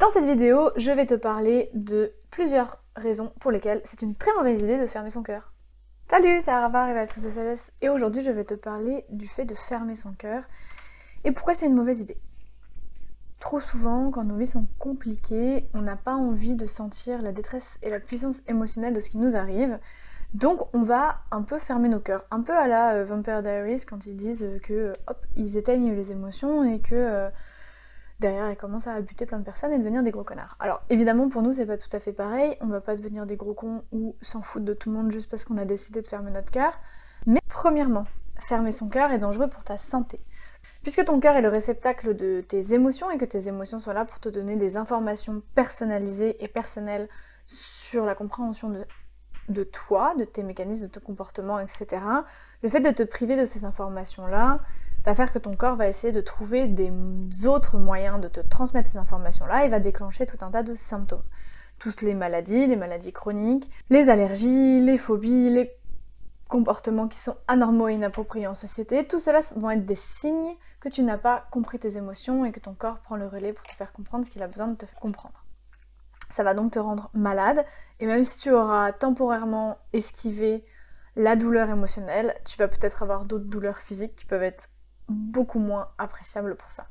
Dans cette vidéo, je vais te parler de plusieurs raisons pour lesquelles c'est une très mauvaise idée de fermer son cœur. Salut, c'est Arava, révélatrice de Céleste, et aujourd'hui je vais te parler du fait de fermer son cœur et pourquoi c'est une mauvaise idée. Trop souvent, quand nos vies sont compliquées, on n'a pas envie de sentir la détresse et la puissance émotionnelle de ce qui nous arrive, donc on va un peu fermer nos cœurs, un peu à la Vampire Diaries quand ils disent que hop, ils éteignent les émotions et que derrière ils commencent à buter plein de personnes et devenir des gros connards. Alors évidemment pour nous c'est pas tout à fait pareil, on va pas devenir des gros cons ou s'en foutre de tout le monde juste parce qu'on a décidé de fermer notre cœur, mais premièrement, fermer son cœur est dangereux pour ta santé. Puisque ton cœur est le réceptacle de tes émotions et que tes émotions sont là pour te donner des informations personnalisées et personnelles sur la compréhension de toi, de tes mécanismes, de ton comportement, etc. Le fait de te priver de ces informations-là va faire que ton corps va essayer de trouver des autres moyens de te transmettre ces informations-là et va déclencher tout un tas de symptômes. Toutes les maladies chroniques, les allergies, les phobies, les comportements qui sont anormaux et inappropriés en société, tout cela vont être des signes que tu n'as pas compris tes émotions et que ton corps prend le relais pour te faire comprendre ce qu'il a besoin de te faire comprendre. Ça va donc te rendre malade, et même si tu auras temporairement esquivé la douleur émotionnelle, tu vas peut-être avoir d'autres douleurs physiques qui peuvent être beaucoup moins appréciables pour ça.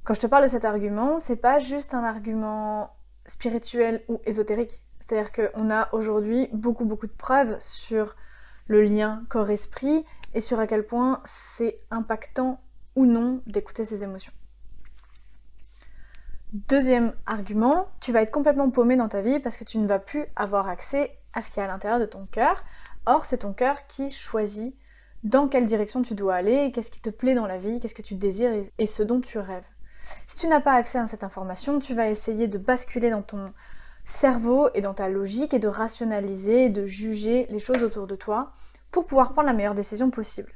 Quand je te parle de cet argument, c'est pas juste un argument spirituel ou ésotérique. C'est-à-dire qu'on a aujourd'hui beaucoup de preuves sur le lien corps-esprit et sur à quel point c'est impactant ou non d'écouter ses émotions. Deuxième argument, tu vas être complètement paumé dans ta vie parce que tu ne vas plus avoir accès à ce qu'il y a à l'intérieur de ton cœur. Or, c'est ton cœur qui choisit dans quelle direction tu dois aller, qu'est-ce qui te plaît dans la vie, qu'est-ce que tu désires et ce dont tu rêves. Si tu n'as pas accès à cette information, tu vas essayer de basculer dans ton cerveau et dans ta logique et de rationaliser, et de juger les choses autour de toi pour pouvoir prendre la meilleure décision possible.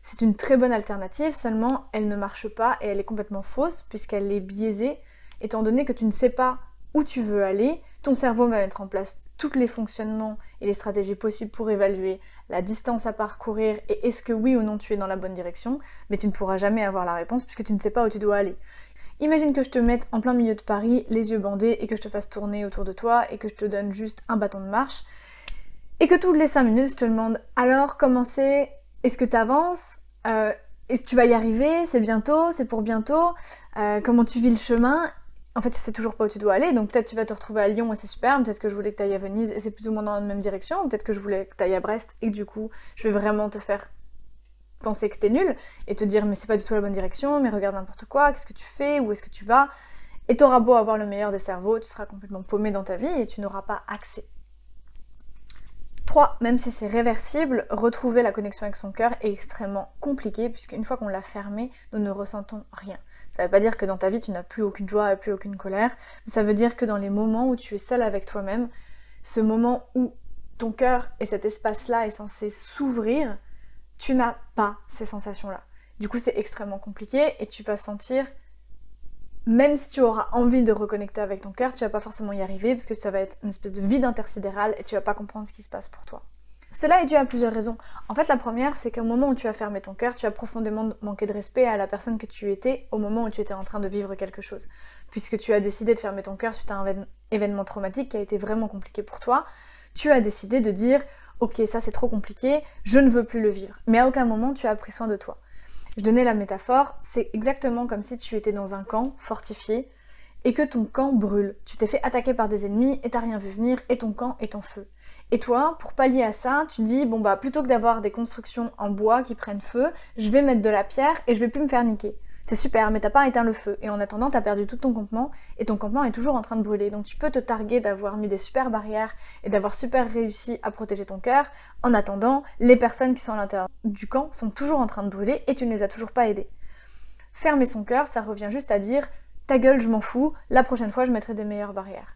C'est une très bonne alternative, seulement elle ne marche pas et elle est complètement fausse puisqu'elle est biaisée étant donné que tu ne sais pas où tu veux aller. Ton cerveau va mettre en place tous les fonctionnements et les stratégies possibles pour évaluer la distance à parcourir et est-ce que oui ou non tu es dans la bonne direction, mais tu ne pourras jamais avoir la réponse puisque tu ne sais pas où tu dois aller. Imagine que je te mette en plein milieu de Paris, les yeux bandés, et que je te fasse tourner autour de toi et que je te donne juste un bâton de marche et que toutes les 5 minutes je te demande alors comment c'est, est-ce que tu avances, est-ce que tu vas y arriver, c'est bientôt, c'est pour bientôt, comment tu vis le chemin. En fait, tu sais toujours pas où tu dois aller, donc peut-être tu vas te retrouver à Lyon et c'est super, peut-être que je voulais que tu ailles à Venise et c'est plus ou moins dans la même direction, peut-être que je voulais que tu ailles à Brest et que du coup, je vais vraiment te faire penser que t'es nul et te dire mais c'est pas du tout la bonne direction, mais regarde n'importe quoi, qu'est-ce que tu fais, où est-ce que tu vas. Et t'auras beau avoir le meilleur des cerveaux, tu seras complètement paumé dans ta vie et tu n'auras pas accès. 3. Même si c'est réversible, retrouver la connexion avec son cœur est extrêmement compliqué puisqu'une fois qu'on l'a fermé, nous ne ressentons rien. Ça veut pas dire que dans ta vie tu n'as plus aucune joie, plus aucune colère, mais ça veut dire que dans les moments où tu es seul avec toi-même, ce moment où ton cœur et cet espace-là est censé s'ouvrir, tu n'as pas ces sensations-là. Du coup c'est extrêmement compliqué et tu vas sentir, même si tu auras envie de reconnecter avec ton cœur, tu vas pas forcément y arriver parce que ça va être une espèce de vide intersidéral et tu vas pas comprendre ce qui se passe pour toi. Cela est dû à plusieurs raisons. En fait, la première, c'est qu'au moment où tu as fermé ton cœur, tu as profondément manqué de respect à la personne que tu étais au moment où tu étais en train de vivre quelque chose. Puisque tu as décidé de fermer ton cœur suite à un événement traumatique qui a été vraiment compliqué pour toi, tu as décidé de dire « Ok, ça c'est trop compliqué, je ne veux plus le vivre ». Mais à aucun moment tu as pris soin de toi. Je donnais la métaphore, c'est exactement comme si tu étais dans un camp fortifié et que ton camp brûle. Tu t'es fait attaquer par des ennemis et t'as rien vu venir et ton camp est en feu. Et toi, pour pallier à ça, tu dis bon bah plutôt que d'avoir des constructions en bois qui prennent feu, je vais mettre de la pierre et je vais plus me faire niquer. C'est super, mais t'as pas éteint le feu et en attendant t'as perdu tout ton campement et ton campement est toujours en train de brûler. Donc tu peux te targuer d'avoir mis des super barrières et d'avoir super réussi à protéger ton cœur. En attendant, les personnes qui sont à l'intérieur du camp sont toujours en train de brûler et tu ne les as toujours pas aidées. Fermer son cœur, ça revient juste à dire ta gueule, je m'en fous, la prochaine fois je mettrai des meilleures barrières.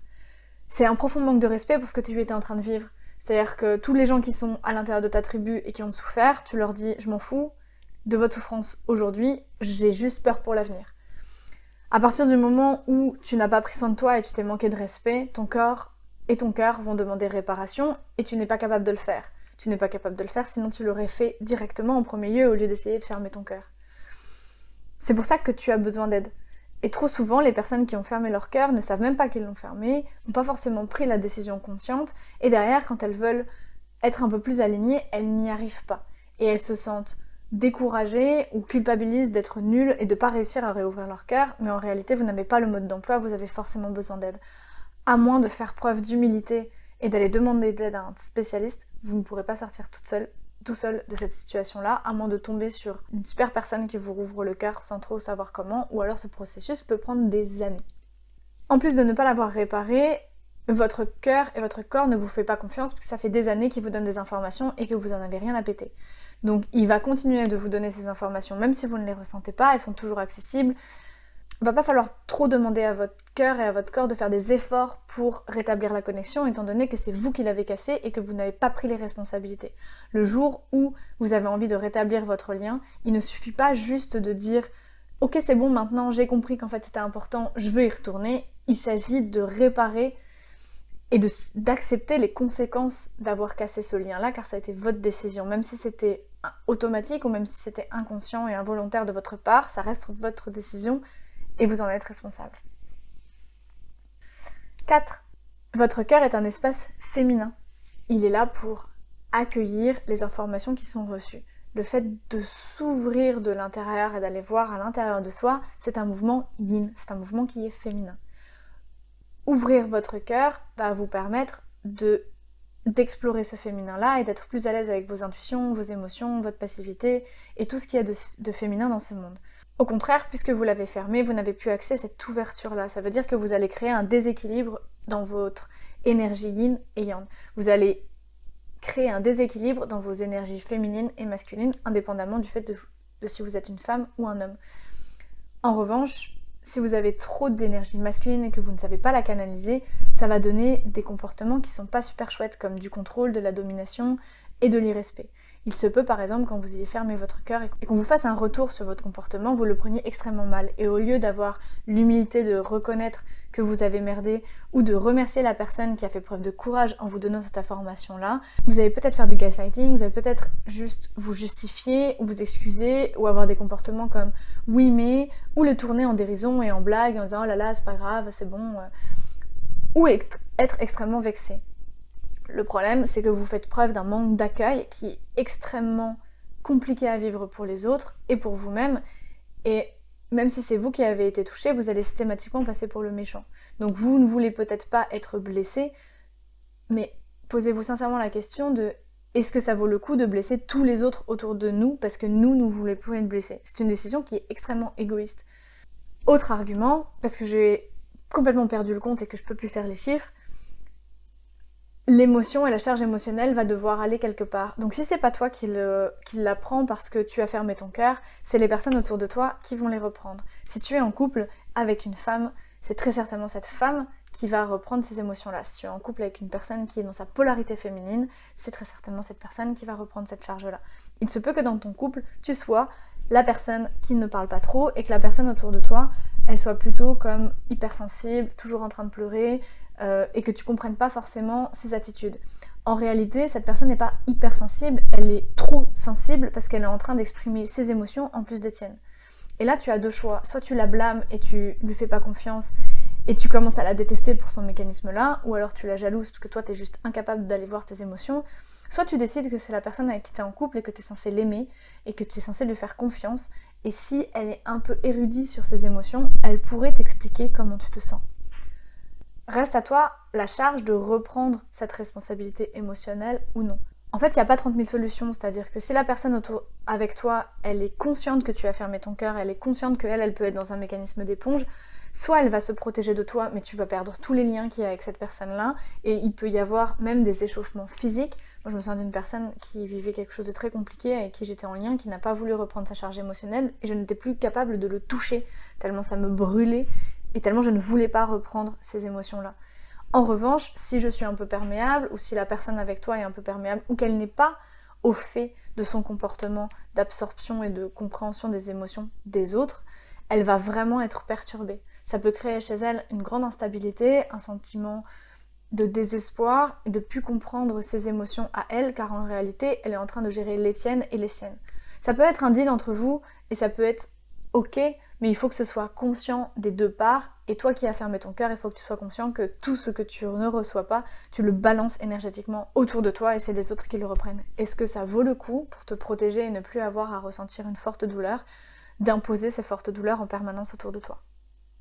C'est un profond manque de respect pour ce que tu étais en train de vivre. C'est-à-dire que tous les gens qui sont à l'intérieur de ta tribu et qui ont souffert, tu leur dis je m'en fous de votre souffrance aujourd'hui, j'ai juste peur pour l'avenir. À partir du moment où tu n'as pas pris soin de toi et tu t'es manqué de respect, ton corps et ton cœur vont demander réparation et tu n'es pas capable de le faire. Tu n'es pas capable de le faire, sinon tu l'aurais fait directement en premier lieu au lieu d'essayer de fermer ton cœur. C'est pour ça que tu as besoin d'aide. Et trop souvent, les personnes qui ont fermé leur cœur ne savent même pas qu'ils l'ont fermé, n'ont pas forcément pris la décision consciente, et derrière, quand elles veulent être un peu plus alignées, elles n'y arrivent pas. Et elles se sentent découragées ou culpabilisent d'être nulles et de ne pas réussir à réouvrir leur cœur, mais en réalité, vous n'avez pas le mode d'emploi, vous avez forcément besoin d'aide. À moins de faire preuve d'humilité et d'aller demander de l'aide à un spécialiste, vous ne pourrez pas sortir tout seul de cette situation-là, à moins de tomber sur une super personne qui vous rouvre le cœur sans trop savoir comment, ou alors ce processus peut prendre des années. En plus de ne pas l'avoir réparé, votre cœur et votre corps ne vous fait pas confiance parce que ça fait des années qu'il vous donne des informations et que vous n'en avez rien à péter. Donc il va continuer de vous donner ces informations même si vous ne les ressentez pas, elles sont toujours accessibles. Il va pas falloir trop demander à votre cœur et à votre corps de faire des efforts pour rétablir la connexion étant donné que c'est vous qui l'avez cassé et que vous n'avez pas pris les responsabilités. Le jour où vous avez envie de rétablir votre lien, il ne suffit pas juste de dire « Ok, c'est bon, maintenant j'ai compris qu'en fait c'était important, je veux y retourner ». Il s'agit de réparer et d'accepter les conséquences d'avoir cassé ce lien-là, car ça a été votre décision. Même si c'était automatique ou même si c'était inconscient et involontaire de votre part, ça reste votre décision et vous en êtes responsable. 4. Votre cœur est un espace féminin. Il est là pour accueillir les informations qui sont reçues. Le fait de s'ouvrir de l'intérieur et d'aller voir à l'intérieur de soi, c'est un mouvement yin, c'est un mouvement qui est féminin. Ouvrir votre cœur va vous permettre d'explorer ce féminin-là et d'être plus à l'aise avec vos intuitions, vos émotions, votre passivité et tout ce qu'il y a de féminin dans ce monde. Au contraire, puisque vous l'avez fermé, vous n'avez plus accès à cette ouverture-là. Ça veut dire que vous allez créer un déséquilibre dans votre énergie yin et yang. Vous allez créer un déséquilibre dans vos énergies féminines et masculines, indépendamment du fait de si vous êtes une femme ou un homme. En revanche, si vous avez trop d'énergie masculine et que vous ne savez pas la canaliser, ça va donner des comportements qui sont pas super chouettes, comme du contrôle, de la domination et de l'irrespect. Il se peut par exemple quand vous ayez fermé votre cœur et qu'on vous fasse un retour sur votre comportement, vous le preniez extrêmement mal. Et au lieu d'avoir l'humilité de reconnaître que vous avez merdé ou de remercier la personne qui a fait preuve de courage en vous donnant cette information-là, vous allez peut-être faire du gaslighting, vous allez peut-être juste vous justifier ou vous excuser ou avoir des comportements comme oui mais, ou le tourner en dérision et en blague en disant oh là là c'est pas grave, c'est bon, ou être extrêmement vexé. Le problème, c'est que vous faites preuve d'un manque d'accueil qui est extrêmement compliqué à vivre pour les autres et pour vous-même. Et même si c'est vous qui avez été touché, vous allez systématiquement passer pour le méchant. Donc vous ne voulez peut-être pas être blessé, mais posez-vous sincèrement la question de est-ce que ça vaut le coup de blesser tous les autres autour de nous parce que nous ne voulons plus être blessés. C'est une décision qui est extrêmement égoïste. Autre argument, parce que j'ai complètement perdu le compte et que je peux plus faire les chiffres, l'émotion et la charge émotionnelle va devoir aller quelque part. Donc si c'est pas toi qui la prends parce que tu as fermé ton cœur, c'est les personnes autour de toi qui vont les reprendre. Si tu es en couple avec une femme, c'est très certainement cette femme qui va reprendre ces émotions-là. Si tu es en couple avec une personne qui est dans sa polarité féminine, c'est très certainement cette personne qui va reprendre cette charge-là. Il se peut que dans ton couple, tu sois la personne qui ne parle pas trop et que la personne autour de toi, elle soit plutôt comme hypersensible, toujours en train de pleurer, et que tu comprennes pas forcément ses attitudes. En réalité, cette personne n'est pas hypersensible, elle est trop sensible parce qu'elle est en train d'exprimer ses émotions en plus des tiennes. Et là, tu as deux choix. Soit tu la blâmes et tu lui fais pas confiance et tu commences à la détester pour son mécanisme-là, ou alors tu la jalouses parce que toi, t'es juste incapable d'aller voir tes émotions. Soit tu décides que c'est la personne avec qui t'es en couple et que t'es censé l'aimer et que tu es censé lui faire confiance. Et si elle est un peu érudite sur ses émotions, elle pourrait t'expliquer comment tu te sens. Reste à toi la charge de reprendre cette responsabilité émotionnelle ou non. En fait, il n'y a pas 30 000 solutions, c'est-à-dire que si la personne autour avec toi, elle est consciente que tu as fermé ton cœur, elle est consciente qu'elle peut être dans un mécanisme d'éponge, soit elle va se protéger de toi, mais tu vas perdre tous les liens qu'il y a avec cette personne-là, et il peut y avoir même des échauffements physiques. Moi, je me souviens d'une personne qui vivait quelque chose de très compliqué, avec qui j'étais en lien, qui n'a pas voulu reprendre sa charge émotionnelle, et je n'étais plus capable de le toucher, tellement ça me brûlait, et tellement je ne voulais pas reprendre ces émotions-là. En revanche, si je suis un peu perméable, ou si la personne avec toi est un peu perméable, ou qu'elle n'est pas au fait de son comportement d'absorption et de compréhension des émotions des autres, elle va vraiment être perturbée. Ça peut créer chez elle une grande instabilité, un sentiment de désespoir, et de ne plus comprendre ses émotions à elle, car en réalité, elle est en train de gérer les tiennes et les siennes. Ça peut être un deal entre vous, et ça peut être ok mais il faut que ce soit conscient des deux parts, et toi qui as fermé ton cœur, il faut que tu sois conscient que tout ce que tu ne reçois pas, tu le balances énergétiquement autour de toi et c'est les autres qui le reprennent. Est-ce que ça vaut le coup pour te protéger et ne plus avoir à ressentir une forte douleur, d'imposer ces fortes douleurs en permanence autour de toi?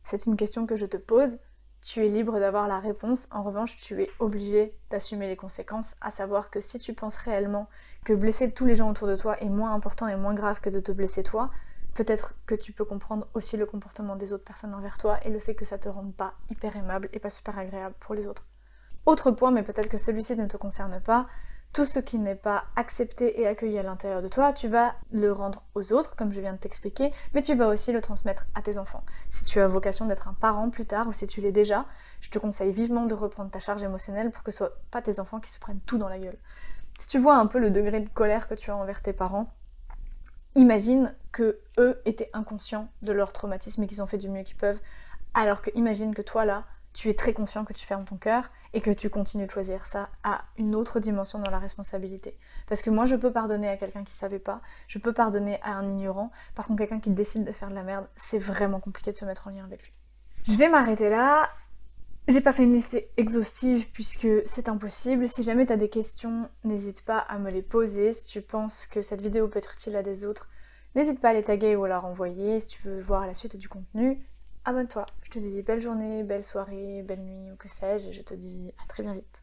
C'est une question que je te pose. Tu es libre d'avoir la réponse, en revanche tu es obligé d'assumer les conséquences, à savoir que si tu penses réellement que blesser tous les gens autour de toi est moins important et moins grave que de te blesser toi, peut-être que tu peux comprendre aussi le comportement des autres personnes envers toi et le fait que ça te rende pas hyper aimable et pas super agréable pour les autres. Autre point, mais peut-être que celui-ci ne te concerne pas, tout ce qui n'est pas accepté et accueilli à l'intérieur de toi, tu vas le rendre aux autres, comme je viens de t'expliquer, mais tu vas aussi le transmettre à tes enfants. Si tu as vocation d'être un parent plus tard, ou si tu l'es déjà, je te conseille vivement de reprendre ta charge émotionnelle pour que ce soit pas tes enfants qui se prennent tout dans la gueule. Si tu vois un peu le degré de colère que tu as envers tes parents, imagine que eux étaient inconscients de leur traumatisme et qu'ils ont fait du mieux qu'ils peuvent, alors que imagine que toi là, tu es très conscient que tu fermes ton cœur et que tu continues de choisir. Ça a une autre dimension dans la responsabilité. Parce que moi je peux pardonner à quelqu'un qui savait pas, je peux pardonner à un ignorant, par contre quelqu'un qui décide de faire de la merde, c'est vraiment compliqué de se mettre en lien avec lui. Je vais m'arrêter là. J'ai pas fait une liste exhaustive puisque c'est impossible. Si jamais tu as des questions, n'hésite pas à me les poser. Si tu penses que cette vidéo peut être utile à des autres, n'hésite pas à les taguer ou à la renvoyer. Si tu veux voir la suite du contenu, abonne-toi. Je te dis belle journée, belle soirée, belle nuit ou que sais-je, et je te dis à très bien vite.